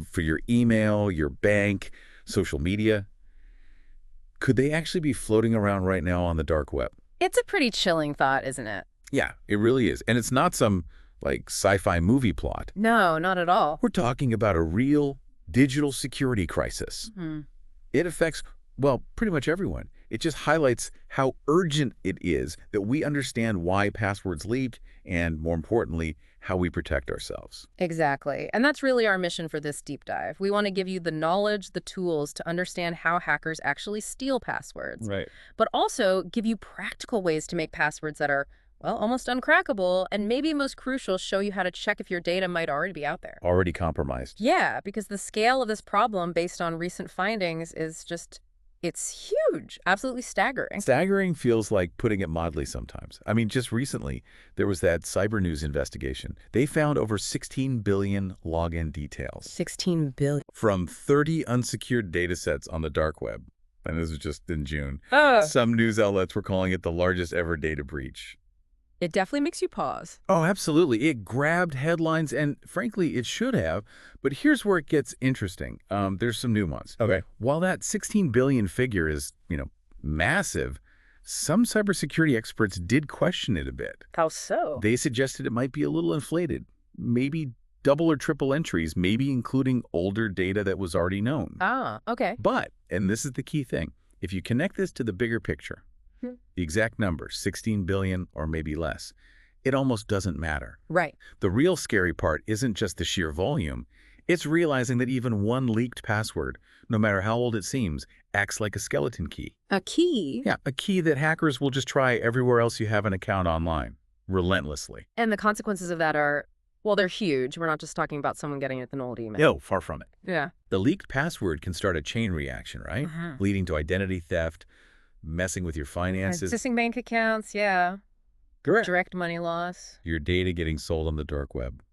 for your email, your bank, social media. Could they actually be floating around right now on the dark web? It's a pretty chilling thought, isn't it? Yeah, it really is. And it's not some, sci-fi movie plot. No, not at all. We're talking about a real digital security crisis. It affects, well, pretty much everyone. It just highlights how urgent it is that we understand why passwords leak and, more importantly, how we protect ourselves. Exactly. And that's really our mission for this deep dive. We want to give you the knowledge, the tools to understand how hackers actually steal passwords. Right. But also give you practical ways to make passwords that are, well, almost uncrackable, and maybe most crucial, show you how to check if your data might already be out there. Already compromised. Yeah, because the scale of this problem based on recent findings is just, it's huge, absolutely staggering. Staggering feels like putting it mildly sometimes. I mean, just recently, there was that Cyber News investigation. They found over 16 billion login details. 16 billion. From 30 unsecured data sets on the dark web. And this was just in June. Oh. Some news outlets were calling it the largest ever data breach. It definitely makes you pause. Oh, absolutely. It grabbed headlines, and frankly, it should have. But here's where it gets interesting. There's some nuance. Okay. While that 16 billion figure is, massive, some cybersecurity experts did question it a bit. How so? They suggested it might be a little inflated, maybe double or triple entries, maybe including older data that was already known. Ah, okay. But, and this is the key thing, if you connect this to the bigger picture, the exact number, 16 billion or maybe less, it almost doesn't matter. Right. The real scary part isn't just the sheer volume. It's realizing that even one leaked password, no matter how old it seems, acts like a skeleton key. A key? Yeah, a key that hackers will just try everywhere else you have an account online, relentlessly. And the consequences of that are, well, they're huge. We're not just talking about someone getting it with an old email. No, far from it. Yeah. The leaked password can start a chain reaction, right? Leading to identity theft, messing with your finances. Accessing bank accounts, yeah. Correct. Direct money loss. Your data getting sold on the dark web.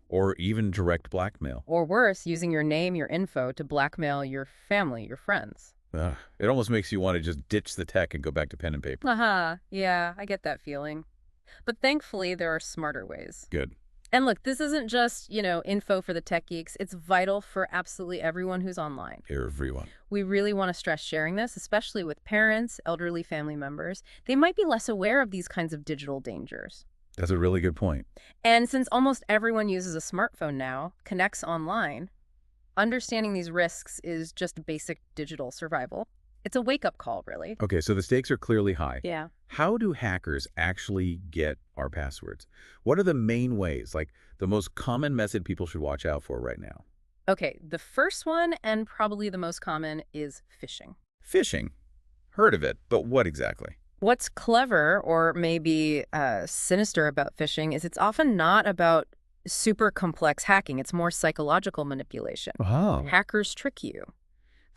Or even direct blackmail. Or worse, using your name, your info to blackmail your family, your friends. It almost makes you want to just ditch the tech and go back to pen and paper. Yeah, I get that feeling. But thankfully, there are smarter ways. Good. And look, this isn't just, info for the tech geeks. It's vital for absolutely everyone who's online. Everyone. We really want to stress sharing this, especially with parents, elderly family members. They might be less aware of these kinds of digital dangers. That's a really good point. And since almost everyone uses a smartphone now, connects online, understanding these risks is just basic digital survival. It's a wake-up call, really. Okay, so the stakes are clearly high. Yeah. How do hackers actually get our passwords? What are the main ways, like the most common method people should watch out for right now? Okay, the first one, and probably the most common, is phishing. Phishing. Heard of it, but what exactly? What's clever, or maybe sinister about phishing, is it's often not about super complex hacking. It's more psychological manipulation. Oh. Hackers trick you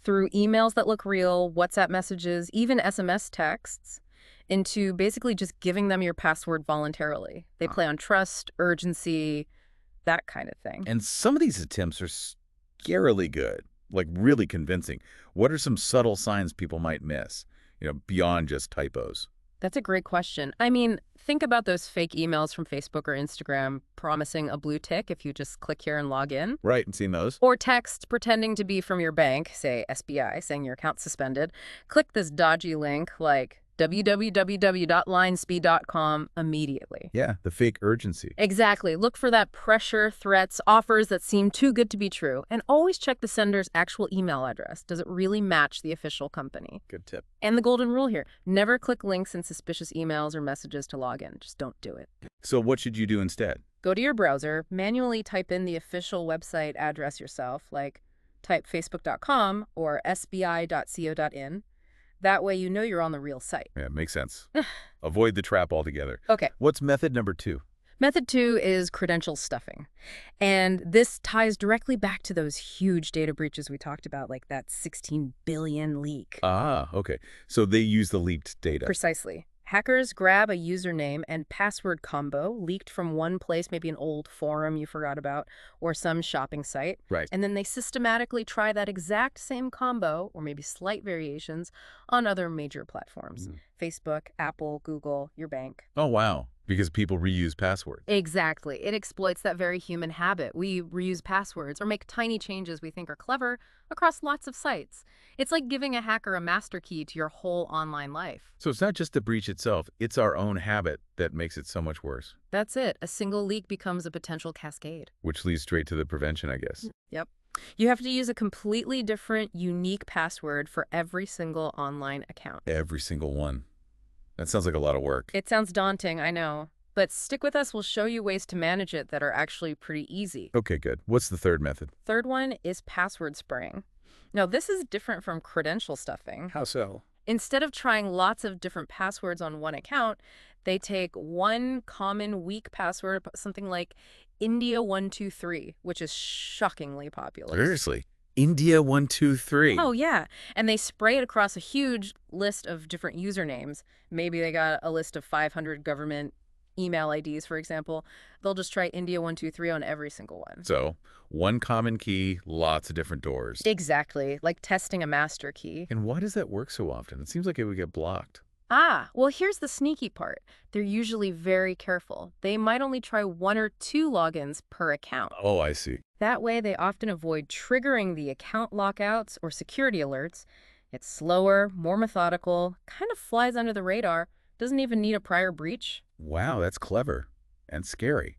through emails that look real, WhatsApp messages, even SMS texts, into basically just giving them your password voluntarily. They play on trust, urgency, that kind of thing. And some of these attempts are scarily good, like really convincing. What are some subtle signs people might miss, beyond just typos? That's a great question. I mean, think about those fake emails from Facebook or Instagram promising a blue tick if you just click here and log in. Right, and seen those. Or texts pretending to be from your bank, say SBI, saying your account's suspended. Click this dodgy link like www.linespeed.com immediately. Yeah, the fake urgency. Exactly. Look for that pressure, threats, offers that seem too good to be true. And always check the sender's actual email address. Does it really match the official company? Good tip. And the golden rule here, never click links in suspicious emails or messages to log in. Just don't do it. So what should you do instead? Go to your browser, manually type in the official website address yourself, like type facebook.com or sbi.co.in. That way you know you're on the real site. Yeah, makes sense. Avoid the trap altogether. Okay. What's method number 2? Method 2 is credential stuffing. And this ties directly back to those huge data breaches we talked about, like that 16 billion leak. Ah, okay. So they use the leaked data. Precisely. Hackers grab a username and password combo leaked from one place, maybe an old forum you forgot about, or some shopping site. Right. And then they systematically try that exact same combo, or maybe slight variations, on other major platforms. Facebook, Apple, Google, your bank. Oh, wow. Because people reuse passwords. Exactly. It exploits that very human habit. We reuse passwords or make tiny changes we think are clever across lots of sites. It's like giving a hacker a master key to your whole online life. So it's not just the breach itself, it's our own habit that makes it so much worse. That's it. A single leak becomes a potential cascade. Which leads straight to the prevention, I guess. Yep. You have to use a completely different, unique password for every single online account. Every single one. That sounds like a lot of work. It sounds daunting, I know. But stick with us, we'll show you ways to manage it that are actually pretty easy. Okay, good. What's the third method? Third one is password spraying. Now, this is different from credential stuffing. How so? Instead of trying lots of different passwords on one account, they take one common weak password, something like India123, which is shockingly popular. Seriously? India123. Oh, yeah. And they spray it across a huge list of different usernames. Maybe they got a list of 500 government email IDs, for example. They'll just try India123 on every single one. So, one common key, lots of different doors. Exactly, like testing a master key. And why does that work so often? It seems like it would get blocked. Well, here's the sneaky part. They're usually very careful. They might only try 1 or 2 logins per account. Oh, I see. That way, they often avoid triggering the account lockouts or security alerts. It's slower, more methodical, kind of flies under the radar, doesn't even need a prior breach. Wow, that's clever and scary.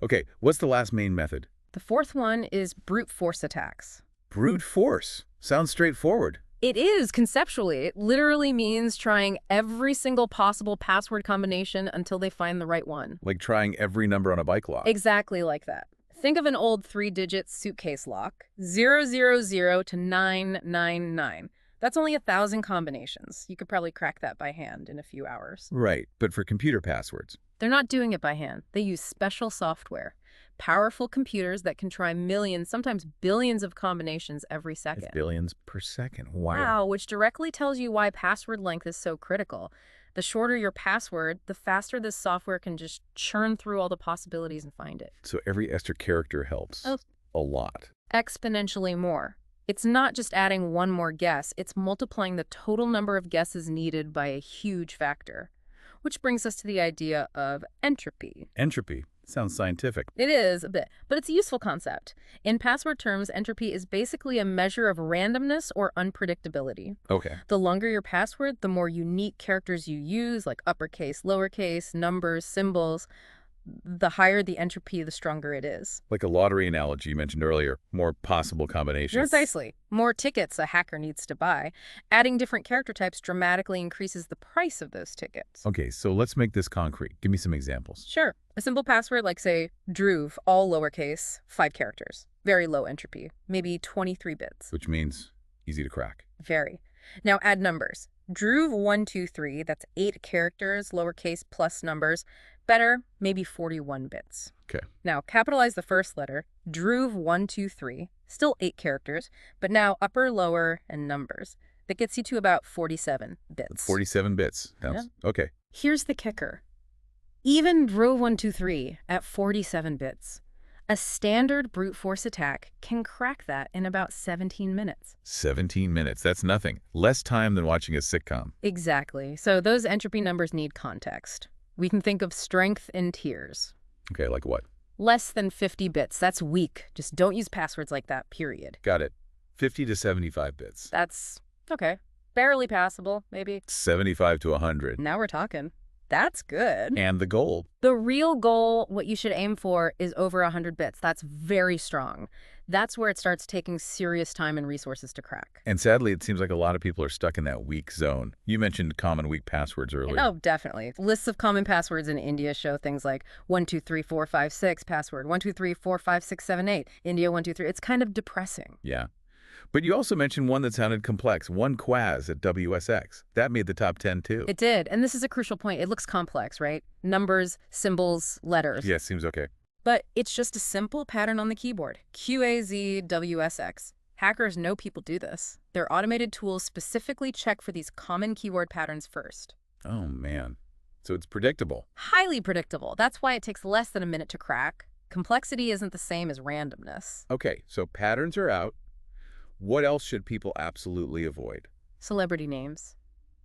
Okay, what's the last main method? The fourth one is brute force attacks. Brute force. Sounds straightforward. It is, conceptually. It literally means trying every single possible password combination until they find the right one. Like trying every number on a bike lock. Exactly like that. Think of an old 3-digit suitcase lock, 000 to 999. That's only 1,000 combinations. You could probably crack that by hand in a few hours. Right, but for computer passwords. They're not doing it by hand. They use special software. Powerful computers that can try millions, sometimes billions of combinations every second. That's billions per second. Wow, which directly tells you why password length is so critical. The shorter your password, the faster this software can just churn through all the possibilities and find it. So every extra character helps. Oh. A lot. Exponentially more. It's not just adding one more guess, it's multiplying the total number of guesses needed by a huge factor. Which brings us to the idea of entropy. Entropy. Sounds scientific. It is a bit, but it's a useful concept. In password terms, entropy is basically a measure of randomness or unpredictability. Okay. The longer your password, the more unique characters you use, like uppercase, lowercase, numbers, symbols. The higher the entropy, the stronger it is. Like a lottery analogy you mentioned earlier, more possible combinations. Precisely. More tickets a hacker needs to buy. Adding different character types dramatically increases the price of those tickets. Okay, so let's make this concrete. Give me some examples. Sure. A simple password like, say, Druve, all lowercase, 5 characters. Very low entropy, maybe 23 bits. Which means easy to crack. Very. Now add numbers. Druve123, that's 8 characters, lowercase plus numbers. Better, maybe 41 bits. Okay. Now capitalize the first letter, Druve123, still 8 characters, but now upper, lower, and numbers. That gets you to about 47 bits. 47 bits. Okay. Here's the kicker. Even Druve123 at 47 bits, a standard brute force attack can crack that in about 17 minutes. 17 minutes. That's nothing. Less time than watching a sitcom. Exactly. So those entropy numbers need context. We can think of strength in tiers. Okay, like what? Less than 50 bits. That's weak. Just don't use passwords like that, period. Got it. 50 to 75 bits. That's okay. Barely passable, maybe. 75 to 100. Now we're talking. That's good. And the goal. The real goal, what you should aim for, is over 100 bits. That's very strong. That's where it starts taking serious time and resources to crack. And sadly, it seems like a lot of people are stuck in that weak zone. You mentioned common weak passwords earlier. Oh, definitely. Lists of common passwords in India show things like 123456 password, 12345678, India 123. It's kind of depressing. Yeah. But you also mentioned one that sounded complex, one Quaz at WSX. That made the top 10 too. It did. And this is a crucial point. It looks complex, right? Numbers, symbols, letters. Yeah, seems okay. But it's just a simple pattern on the keyboard. QAZWSX. Hackers know people do this. Their automated tools specifically check for these common keyword patterns first. Oh, man. So it's predictable. Highly predictable. That's why it takes less than a minute to crack. Complexity isn't the same as randomness. Okay, so patterns are out. What else should people absolutely avoid? Celebrity names.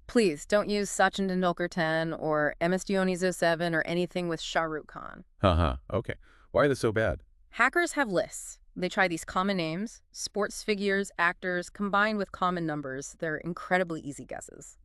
Please don't use Sachin Tendulkar 10 or MS Dionysos 7 or anything with Shah Rukh Khan. Haha, okay. Why are they so bad? Hackers have lists. They try these common names, sports figures, actors, combined with common numbers. They're incredibly easy guesses.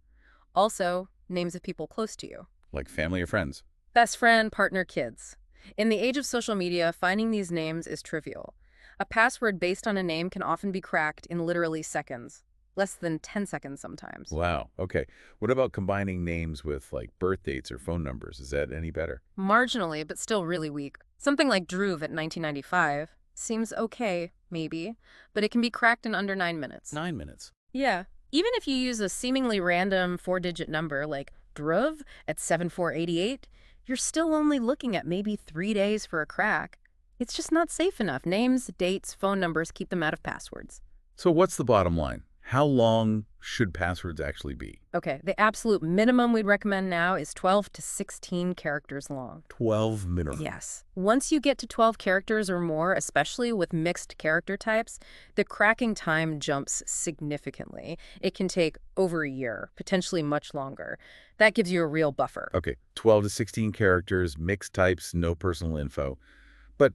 Also, names of people close to you. Like family or friends? Best friend, partner, kids. In the age of social media, finding these names is trivial. A password based on a name can often be cracked in literally seconds. Less than 10 seconds sometimes. Wow, okay. What about combining names with, like, birth dates or phone numbers? Is that any better? Marginally, but still really weak. Something like Dhruv at 1995 seems okay, maybe, but it can be cracked in under 9 minutes. 9 minutes. Yeah. Even if you use a seemingly random 4-digit number like Dhruv at 7488, you're still only looking at maybe 3 days for a crack. It's just not safe enough. Names, dates, phone numbers, keep them out of passwords. So what's the bottom line? How long should passwords actually be? Okay, the absolute minimum we'd recommend now is 12 to 16 characters long. 12 minimum. Yes. Once you get to 12 characters or more, especially with mixed character types, the cracking time jumps significantly. It can take over a year, potentially much longer. That gives you a real buffer. Okay, 12 to 16 characters, mixed types, no personal info. But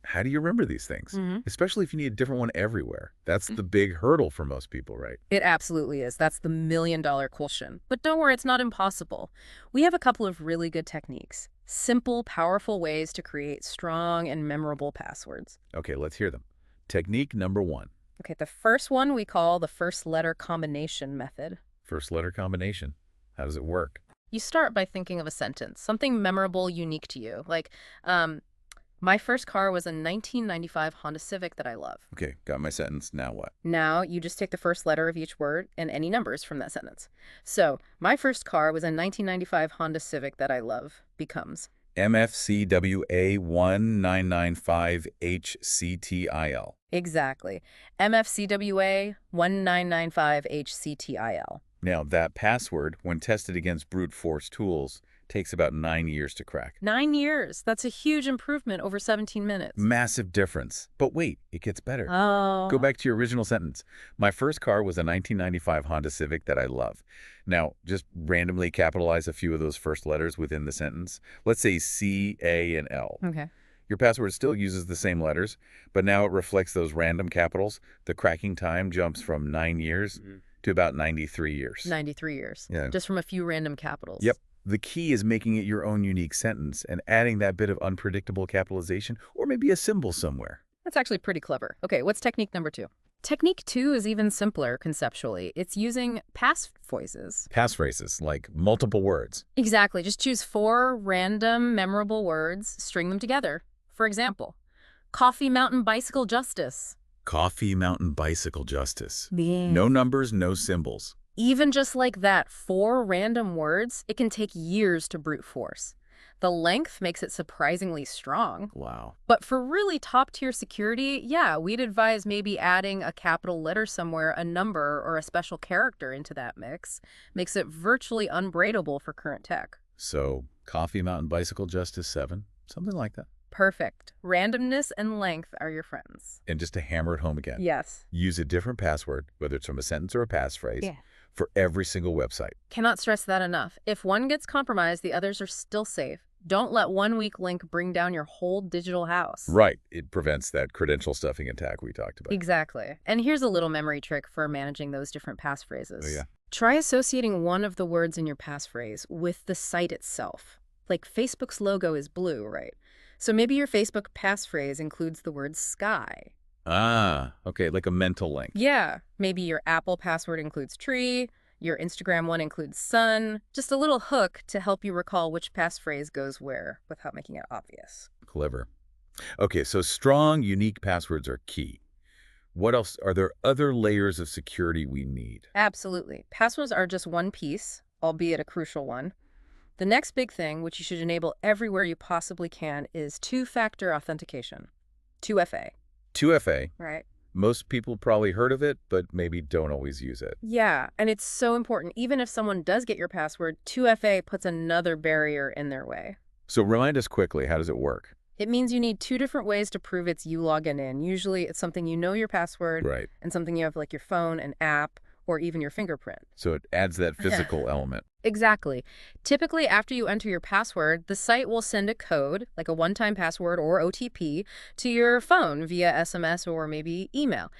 how do you remember these things? Especially if you need a different one everywhere. That's the big hurdle for most people, right? It absolutely is. That's the million-dollar question. But don't worry, it's not impossible. We have a couple of really good techniques. Simple, powerful ways to create strong and memorable passwords. Okay, let's hear them. Technique number 1. Okay, the first one we call the first letter combination method. First letter combination. How does it work? You start by thinking of a sentence, something memorable, unique to you. Like, my first car was a 1995 Honda Civic that I love. Okay, got my sentence. Now what? Now you just take the first letter of each word and any numbers from that sentence. So, my first car was a 1995 Honda Civic that I love becomes MFCWA1995HCTIL. Exactly. MFCWA 1995HCTIL. Now, that password, when tested against brute force tools, takes about 9 years to crack. 9 years. That's a huge improvement over 17 minutes. Massive difference. But wait, it gets better. Oh. Go back to your original sentence. My first car was a 1995 Honda Civic that I love. Now, just randomly capitalize a few of those first letters within the sentence. Let's say C, A, and L. Okay. Your password still uses the same letters, but now it reflects those random capitals. The cracking time jumps from 9 years to about 93 years. 93 years. Yeah. Just from a few random capitals. Yep. The key is making it your own unique sentence and adding that bit of unpredictable capitalization or maybe a symbol somewhere. That's actually pretty clever. Okay, what's technique number 2? Technique 2 is even simpler conceptually. It's using passphrases. Passphrases, like multiple words. Exactly. Just choose 4 random, memorable words, string them together. For example, coffee mountain bicycle justice. Coffee mountain bicycle justice. Yeah. No numbers, no symbols. Even just like that, 4 random words, it can take years to brute force. The length makes it surprisingly strong. Wow. But for really top-tier security, yeah, we'd advise maybe adding a capital letter somewhere, a number, or a special character into that mix. Makes it virtually unbraidable for current tech. So, Coffee Mountain Bicycle Justice 7, something like that. Perfect. Randomness and length are your friends. And just to hammer it home again. Yes. Use a different password, whether it's from a sentence or a passphrase, Yeah. for every single website. Cannot stress that enough. If one gets compromised, the others are still safe. Don't let one weak link bring down your whole digital house. Right. It prevents that credential stuffing attack we talked about. Exactly. And here's a little memory trick for managing those different passphrases. Oh, yeah. Try associating one of the words in your passphrase with the site itself. Like Facebook's logo is blue, right? So maybe your Facebook passphrase includes the word sky. Ah, okay, like a mental link. Yeah. Maybe your Apple password includes tree. Your Instagram one includes sun. Just a little hook to help you recall which passphrase goes where without making it obvious. Clever. Okay, so strong, unique passwords are key. What else? Are there other layers of security we need? Absolutely. Passwords are just one piece, albeit a crucial one. The next big thing, which you should enable everywhere you possibly can, is two-factor authentication. 2FA. 2FA. Right. Most people probably heard of it, but maybe don't always use it. Yeah, and it's so important. Even if someone does get your password, 2FA puts another barrier in their way. So remind us quickly, how does it work? It means you need 2 different ways to prove it's you logging in. Usually it's something you know your password Right. and something you have like your phone, an app, or even your fingerprint. So it adds that physical element. Exactly. Typically, after you enter your password, the site will send a code, like a one-time password or OTP, to your phone via SMS or maybe email.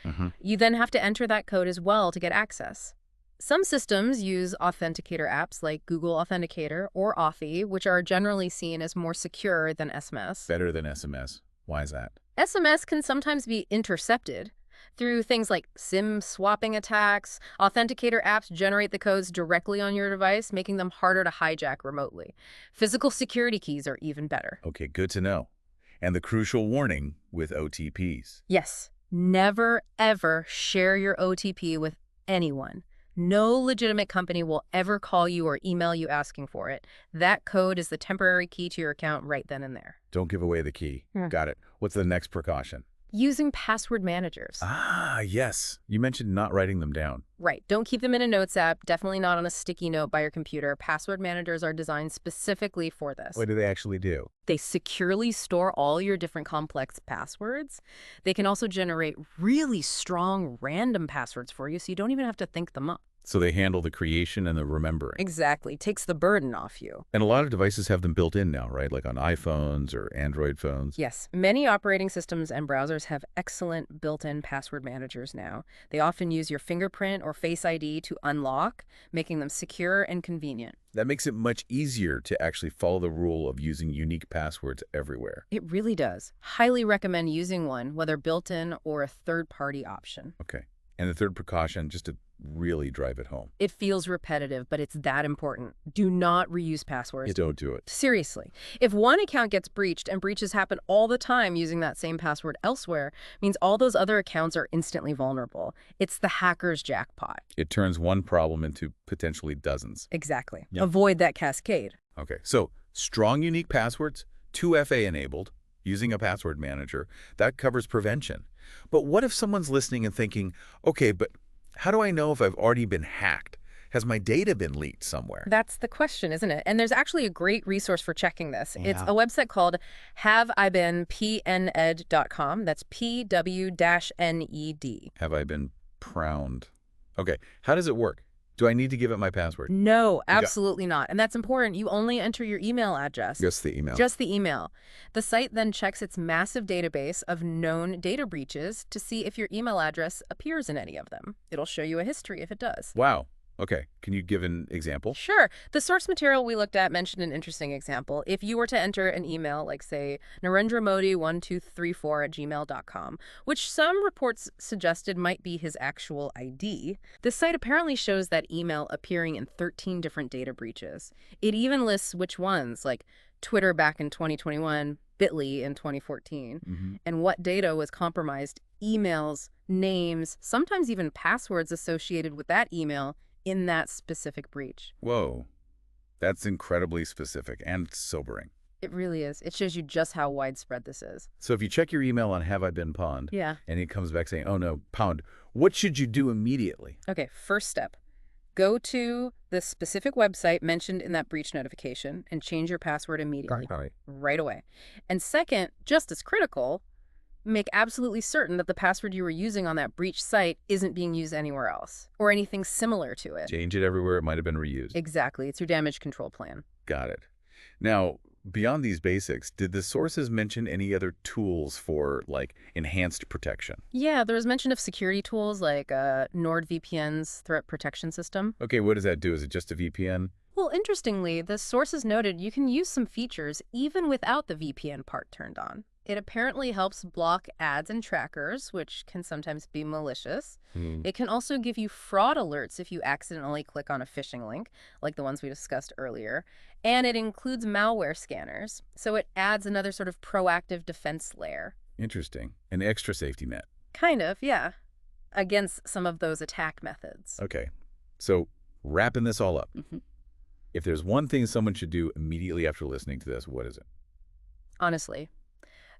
You then have to enter that code as well to get access. Some systems use authenticator apps like Google Authenticator or Authy, which are generally seen as more secure than SMS. Better than SMS. Why is that? SMS can sometimes be intercepted through things like SIM swapping attacks. Authenticator apps generate the codes directly on your device, making them harder to hijack remotely. Physical security keys are even better. Okay, good to know. And the crucial warning with OTPs. Yes, never, ever share your OTP with anyone. No legitimate company will ever call you or email you asking for it. That code is the temporary key to your account right then and there. Don't give away the key. Got it. What's the next precaution? Using password managers. Ah, yes. You mentioned not writing them down. Right. Don't keep them in a notes app. Definitely not on a sticky note by your computer. Password managers are designed specifically for this. What do they actually do? They securely store all your different complex passwords. They can also generate really strong random passwords for you, so you don't even have to think them up. So they handle the creation and the remembering. Exactly. Takes the burden off you. And a lot of devices have them built in now, right? Like on iPhones or Android phones. Yes. Many operating systems and browsers have excellent built-in password managers now. They often use your fingerprint or Face ID to unlock, making them secure and convenient. That makes it much easier to actually follow the rule of using unique passwords everywhere. It really does. Highly recommend using one, whether built-in or a third-party option. Okay. And the third precaution, just to really drive it home. It feels repetitive, but it's that important. Do not reuse passwords. Don't do it. Seriously. If one account gets breached, and breaches happen all the time using that same password elsewhere, means all those other accounts are instantly vulnerable. It's the hacker's jackpot. It turns one problem into potentially dozens. Exactly. Yep. Avoid that cascade. Okay, so strong unique passwords, 2FA enabled, using a password manager, that covers prevention. But what if someone's listening and thinking, okay, but how do I know if I've already been hacked? Has my data been leaked somewhere? That's the question, isn't it? And there's actually a great resource for checking this. Yeah. It's a website called haveibeenpned.com. That's P-W-N-E-D. Have I been prowned? Okay, how does it work? Do I need to give it my password? No, absolutely not. And that's important. You only enter your email address. Just the email. Just the email. The site then checks its massive database of known data breaches to see if your email address appears in any of them. It'll show you a history if it does. Wow. Okay. Can you give an example? Sure. The source material we looked at mentioned an interesting example. If you were to enter an email like, say, narendramodi1234@gmail.com, which some reports suggested might be his actual ID, the site apparently shows that email appearing in 13 different data breaches. It even lists which ones, like Twitter back in 2021, Bitly in 2014, and what data was compromised, emails, names, sometimes even passwords associated with that email in that specific breach. Whoa. That's incredibly specific and sobering. It really is. It shows you just how widespread this is. So if you check your email on Have I Been Pawned, Yeah. and it comes back saying, oh no, pound, what should you do immediately? Okay, first step. Go to the specific website mentioned in that breach notification and change your password immediately. Right away. And second, just as critical, make absolutely certain that the password you were using on that breach site isn't being used anywhere else or anything similar to it. Change it everywhere it might have been reused. Exactly. It's your damage control plan. Got it. Now, beyond these basics, did the sources mention any other tools for, like, enhanced protection? Yeah, there was mention of security tools like NordVPN's threat protection system. Okay, what does that do? Is it just a VPN? Well, interestingly, the sources noted you can use some features even without the VPN part turned on. It apparently helps block ads and trackers, which can sometimes be malicious. It can also give you fraud alerts if you accidentally click on a phishing link, like the ones we discussed earlier. And it includes malware scanners, so it adds another sort of proactive defense layer. Interesting. An extra safety net. Kind of, yeah, against some of those attack methods. Okay, so wrapping this all up, if there's one thing someone should do immediately after listening to this, what is it? Honestly,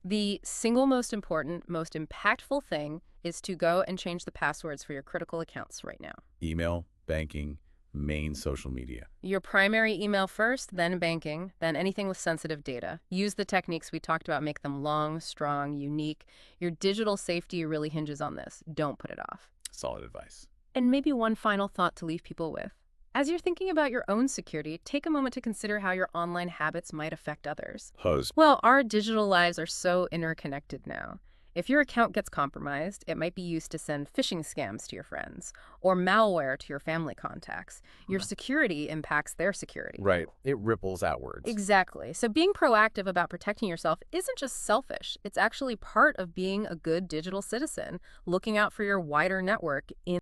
the single most important, most impactful thing is to go and change the passwords for your critical accounts right now. Email, banking, main social media. Your primary email first, then banking, then anything with sensitive data. Use the techniques we talked about, make them long, strong, unique. Your digital safety really hinges on this. Don't put it off. Solid advice. And maybe one final thought to leave people with. As you're thinking about your own security, take a moment to consider how your online habits might affect others. Hose. Well, our digital lives are so interconnected now. If your account gets compromised, it might be used to send phishing scams to your friends or malware to your family contacts. Your security impacts their security. Right. It ripples outwards. Exactly. So being proactive about protecting yourself isn't just selfish. It's actually part of being a good digital citizen, looking out for your wider network in